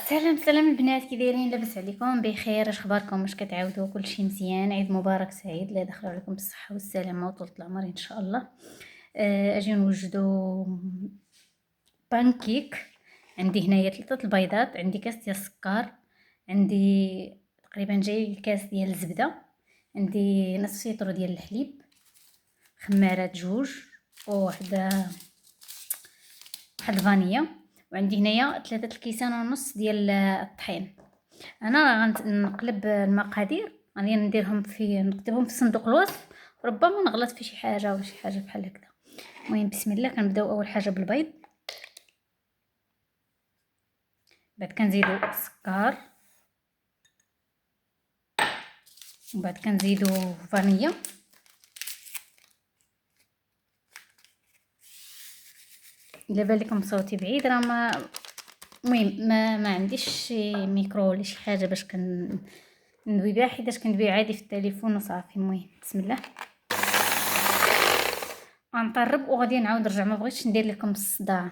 سلام سلام البنات، كي دايرين؟ لاباس عليكم؟ بخير؟ اش اخباركم؟ واش كتعاودوا؟ كلشي مزيان؟ عيد مبارك سعيد، لا يدخل عليكم بالصحه والسلامه وطولة العمر ان شاء الله. اجي نوجدوا بانكيك. عندي هنايا 3 البيضات، عندي كاس ديال السكر، عندي تقريبا جاي الكاس ديال الزبده، عندي نصف سيطرو ديال الحليب، خمارات جوج، واحد الفانيا، وعندي هنايا 3 الكيسان ونص ديال الطحين. انا غنقلب المقادير، غادي نديرهم نكتبهم في صندوق الوصف، ربما نغلط في شي حاجه ولا شي حاجه بحال هكذا. المهم بسم الله. كنبداو اول حاجه بالبيض، بعد كنزيدو السكر، ومن بعد كنزيدو فانيليا، الا بان لكم صوتي بعيد راه المهم ما عنديش شي ميكرو ولا شي حاجه باش ندوي بها، حيت كندوي عادي في التليفون وصافي. المهم بسم الله. غنطرب وغادي نعاود نرجع، ما بغيتش ندير لكم الصداع.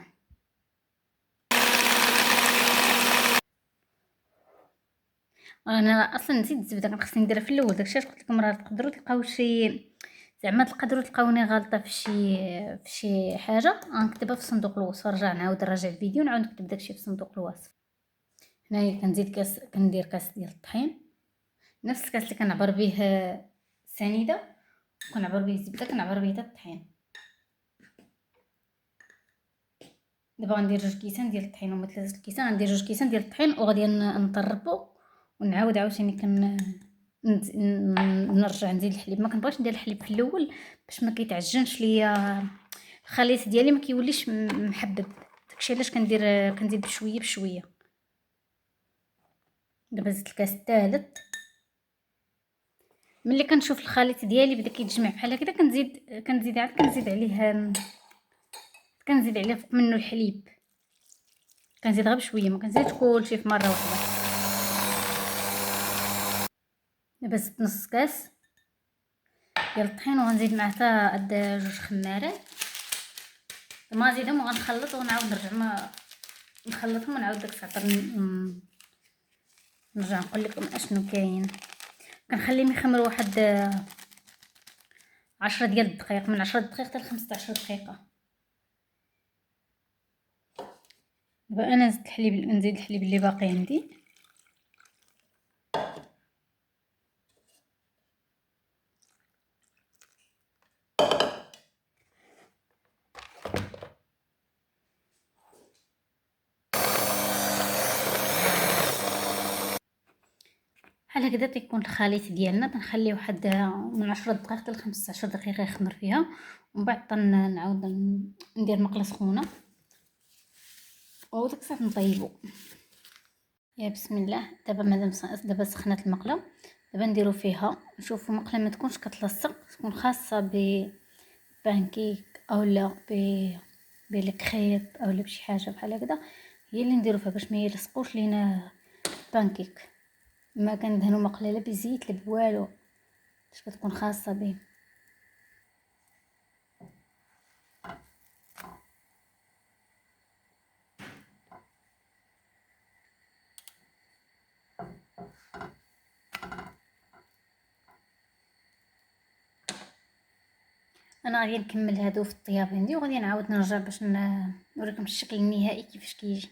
انا اصلا نسيت الزبده، كان خصني نديرها في الاول، داكشي علاش قلت لكم راه تقدروا تلقاو شي، زعما تقدروا تلقاوني غلطه في شي حاجه. غنكتبها في صندوق الوصف، نعاود نراجع الفيديو، نعاود نكتب داكشي في صندوق الوصف. هنايا كنزيد كاس، كندير كاس ديال الطحين، نفس الكاس اللي كنعبر به السنيده، كنعبر به الزبده، كنعبر به حتى الطحين. دابا غندير 2 كيسان ديال الطحين ولا 3 الكيسان، غندير 2 كيسان ديال الطحين وغادي نطربو ونعاود عاوتاني نرجع نزيد الحليب. ما كنبغيش ندير الحليب في الاول باش ما كيتعجنش ليا الخليط ديالي، ما كيوليش محبب. داكشي علاش كنزيد بشويه بشويه. دابا زدت الكاس الثالث. ملي كنشوف الخليط ديالي بدا كيتجمع بحال هكذا، كنزيد عليه فوق منه الحليب. كنزيد غير بشويه، ما كنزيدش كلشي في مره واحده. دابا زدت نص كاس ديال الطحين، وغنزيد معاه حتى قد 2 خمارات. ما نزيدهم وغنخلط ونعاود نرجع نخلطهم ونعاود داك الساعه نرجع نقول لكم اشنو كاين. كنخليهم يخمروا واحد 10 ديال الدقائق، من 10 دقائق حتى ل 15 دقيقه. دابا انا نزيد الحليب اللي باقي عندي. بحال هكذا تيكون الخليط ديالنا. تنخليه واحد من 10 دقائق حتى ل 15 دقيقه يخمر فيها، ومن بعد نعاود ندير مقله سخونه وداك الساعه نطيبو. يا بسم الله. دابا سخنت المقله. دابا نديرو فيها، نشوفوا مقله ما تكونش كتلصق، تكون خاصه بانكيك اولا بالكريب اولا بشي حاجه بحال هكذا، هي اللي نديرو فيها باش ما يلصقوش لينا بانكيك. ما كندهنوا مقله لا بزيت لا بوالو، باش كتكون خاصه به. انا غادي نكمل هادو في الطياب عندي، وغادي نعاود نرجع باش نوريكم الشكل النهائي كيفاش كيجي.